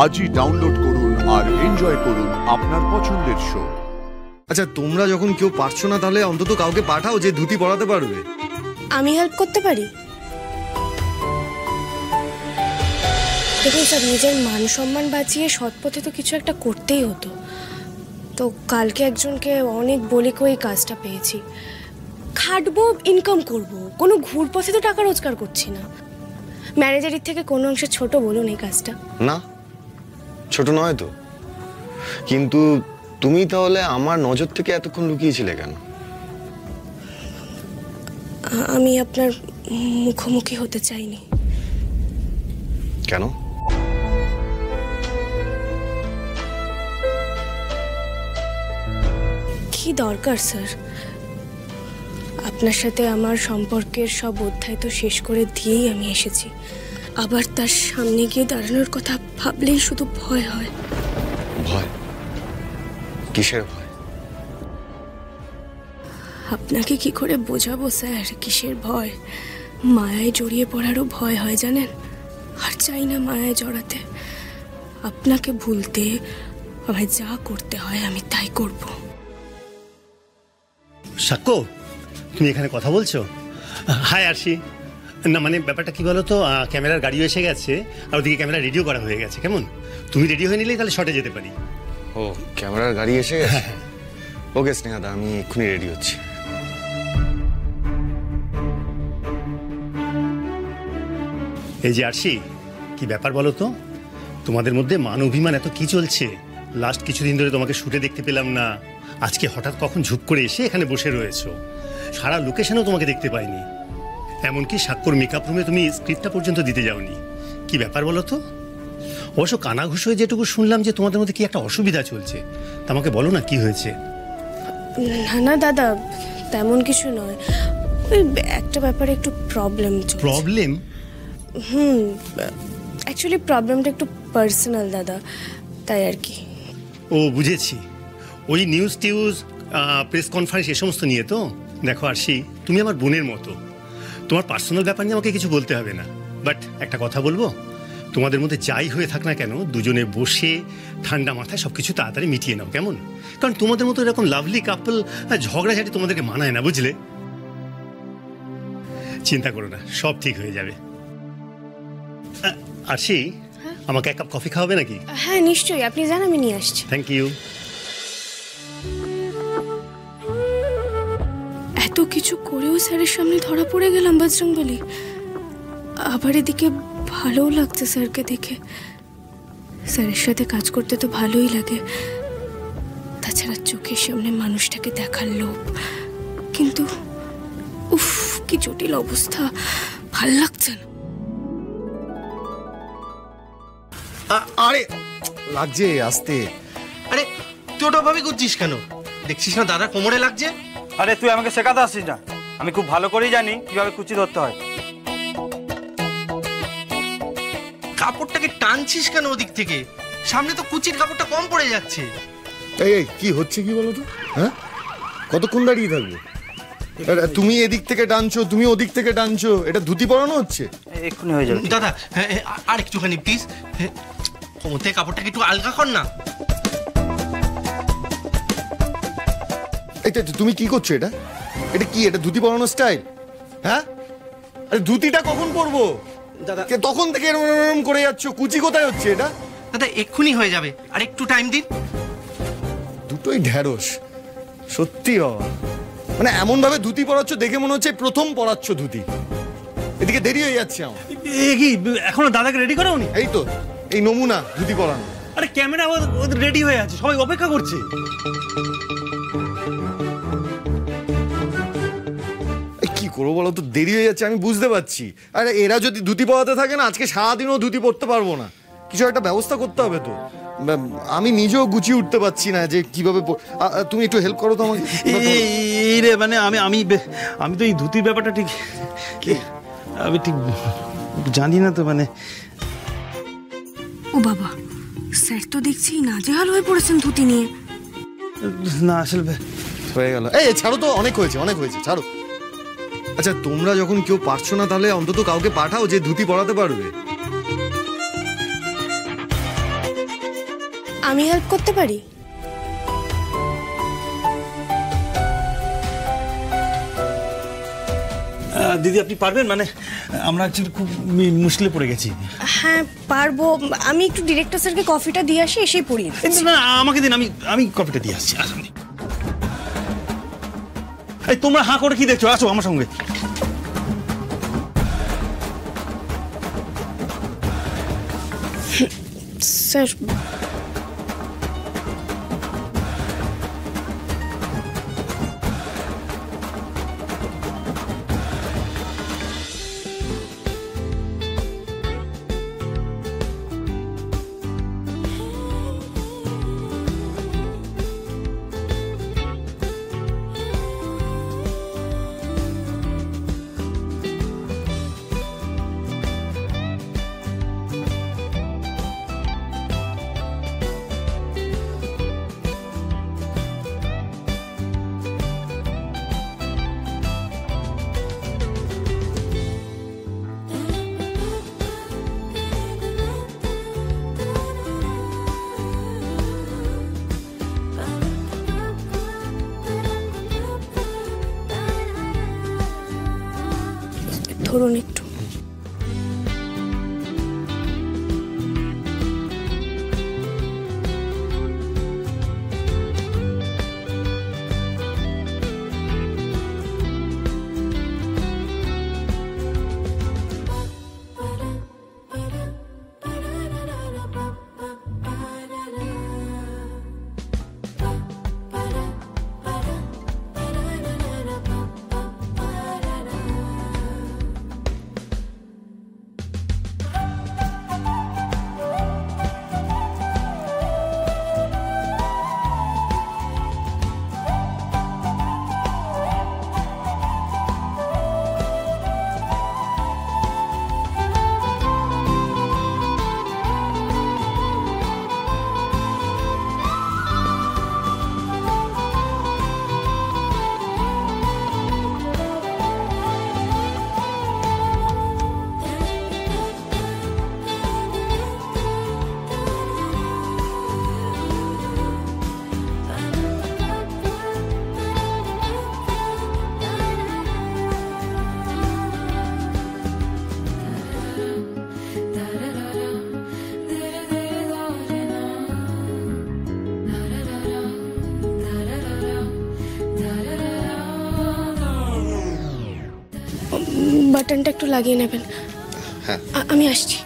আজই ডাউনলোড করুন আর এনজয় করুন আপনার পছন্দের শো। আচ্ছা, তোমরা যখন কেউ পারছো না তাহলে অন্তত কাউকে পাঠাও যে ধুতি পরাতে পারবে। আমি হেল্প করতে পারি। দেখুন স্যার, নিজের মান সম্মান বাঁচিয়ে সৎ পথে তো কিছু একটা করতেই হতো। তো কালকে একজনকে অনেক বলে কই কাজটা পেয়েছি। খাটবো, ইনকাম করব, কোনো ঘুর পথে তো টাকা রোজগার করছি না। ম্যানেজারের থেকে কোনো অংশে ছোট বলুন এই কাজটা? না, ছোট নয় তো, কিন্তু তুমি তাহলে আমার নজর থেকে এতক্ষণ লুকিয়েছিলে কেন? আমি আপনার মুখোমুখি হতে চাইনি। কেন? কি দরকার স্যার? আপনার সাথে আমার সম্পর্কের সব অধ্যায় তো শেষ করে দিয়েই আমি এসেছি। আবার তার সামনে গিয়ে দাঁড়ানোর কথা ভাবলেই শুধু ভয় হয়। ভয়? কিসের ভয়? আপনাকে কি করে বোঝাবো স্যার কিসের ভয়? মায়ায় জড়িয়ে পড়ারও ভয় হয় জানেন। আর চাই না মায়ায় জড়াতে। আপনাকে ভুলতে আমায় যা করতে হয় আমি তাই করব। সাক্ষ্য, তুমি এখানে কথা বলছো? হাই আরশি। না মানে ব্যাপারটা কি বলো তো, ক্যামেরার গাড়িও এসে গেছে আর ওদিকে ক্যামেরা রেডিও করা হয়ে গেছে। কেমন? তুমি রেডি হয়ে নিলেই তাহলে শটে যেতে পারি। ও, ক্যামেরার গাড়ি এসে গেছে? ওকে স্নেহাদা, আমি এক্ষুনি রেডি হচ্ছি। এই যে আরশি, কি ব্যাপার বলো তো? তোমাদের মধ্যে মান অভিমান এত কি চলছে? লাস্ট কিছুদিন ধরে তোমাকে শুটে দেখতে পেলাম না। আজকে হঠাৎ কখন ঝুপ করে এসে এখানে বসে রয়েছো। সারা লোকেশনেও তোমাকে দেখতে পাইনি। এমনকি সাক্ষর মেকআপ রুমে তুমি স্ক্রিপ্টটা পর্যন্ত দিতে যাওনি। কি ব্যাপার বলো তো? অবশ্য কানাঘুষ হয়ে যেটুকু শুনলাম যে তোমাদের মধ্যে কি একটা অসুবিধা চলছে, তা আমাকে বলো না কি হয়েছে? না না দাদা, তেমন কিছু নয়। ওই একটা ব্যাপারে একটু প্রবলেম। প্রবলেম? অ্যাকচুয়ালি প্রবলেমটা একটু পার্সোনাল দাদা, তাই আর কি। ও বুঝেছি, ওই নিউজ টিউজ, প্রেস কনফারেন্স এ সমস্ত নিয়ে তো। দেখো আরশি, তুমি আমার বোনের মতো। তোমার পার্সোনাল ব্যাপার নিয়ে আমাকে কিছু বলতে হবে না। বাট একটা কথা বলবো, তোমাদের মধ্যে যাই হয়ে থাক না কেন, দুজনে বসে ঠান্ডা মাথায় সব কিছু তাড়াতাড়ি মিটিয়ে নাও, কেমন? কারণ তোমাদের মতো এরকম লাভলি কাপল ঝগড়াঝাটি তোমাদেরকে মানায় না, বুঝলে? চিন্তা করো না, সব ঠিক হয়ে যাবে। আরশি, আমাকে এক কাপ কফি খাওয়াবে নাকি? হ্যাঁ নিশ্চয়ই, আপনি যান, আমি নিয়ে আসছি। Thank you. এত কিছু করেও স্যারের সামনে ধরা পড়ে গেলাম বজরংবলী। আবার এদিকে ভালোও লাগছে স্যারকে দেখে। স্যারের সাথে কাজ করতে তো ভালোই লাগে, তাছাড়া চোখের সামনে মানুষটাকে দেখার লোভ। কিন্তু উফ, কি জটিল অবস্থা, ভাল লাগছে না। আরে লাগছে আসতে। আরে তুই ওটা ভাবি করছিস কেন? দেখছিস না দাদা কোমরে লাগছে? আরে তুই আমাকে শেখাতে আসছিস না? আমি খুব ভালো করেই জানি কিভাবে কুচি ধরতে হয়। কাপড়টাকে টানছিস কেন ওদিক থেকে? সামনে তো কুচির কাপড়টা কম পড়ে যাচ্ছে। এই কি হচ্ছে কি বলো তো? হ্যাঁ, কতক্ষণ দাঁড়িয়ে থাকবো? তুমি এদিক থেকে টানছো, তুমি ওদিক থেকে টানছো, এটা ধুতি পরানো হচ্ছে? এক্ষুনি হয়ে যাবে দাদা। আর একটুখানি প্লিজ, কোমর থেকে কাপড়টাকে একটু আলগা কর না। এটা তুমি কি করছো? এটা এটা কি? এটা ধুতি পরানোর স্টাইল? হ্যাঁ, আরে ধুতিটা কখন পরবো দাদা? তখন থেকে এরকম করে যাচ্ছ, কুচি কোথায় হচ্ছে এটা? দাদা এক্ষুনি হয়ে যাবে, আর একটু টাইম দিন। দুটোই ঢ্যাঁড়স সত্যি বাবা। মানে এমন ভাবে ধুতি পরাচ্ছ দেখে মনে হচ্ছে প্রথম পরাচ্ছ ধুতি। এদিকে দেরি হয়ে যাচ্ছে আমার। কি এখনো দাদাকে রেডি করাওনি? এই তো এই নমুনা ধুতি পরানো। আরে ক্যামেরা ওদের রেডি হয়ে আছে, সবাই অপেক্ষা করছে। কি করবো বলো তো, দেরি হয়ে যাচ্ছে আমি বুঝতে পারছি। আরে এরা যদি ধুতি পরাতে থাকে না, আজকে সারাদিনও ধুতি পরতে পারবো না। কিছু একটা ব্যবস্থা করতে হবে তো। আমি নিজেও গুছিয়ে উঠতে পারছি না যে কিভাবে। তুমি একটু হেল্প করো তো আমাকে। এই রে, মানে আমি আমি আমি তো এই ধুতির ব্যাপারটা ঠিক আমি ঠিক জানি না তো। মানে ও বাবা, স্যার তো দেখছি নাজেহাল হয়ে পড়েছেন ধুতি নিয়ে। না আসলে হয়ে গেল। এই ছাড়ো তো, অনেক হয়েছে অনেক হয়েছে, ছাড়ো। আচ্ছা, তোমরা যখন কেউ পারছো না তাহলে অন্তত কাউকে পাঠাও যে ধুতি পরাতে পারবে। আমি হেল্প করতে পারি? দিদি আপনি পারবেন? মানে আমরা অ্যাকচুয়ালি খুব মুশকিলে পড়ে গেছি। হ্যাঁ পারবো। আমি একটু ডিরেক্টর স্যারকে কফিটা দিয়ে আসি, এসেই পড়িয়ে দিচ্ছি। না আমাকে দিন, আমি কপিটা দিয়ে আসছি। আসুন। এই তোমরা হাঁ করে কি দেখছো? আসো আমার সঙ্গে। স্যার ধরুন একটু। বাটনটা একটু লাগিয়ে নেবেন। হ্যাঁ আমি আসছি।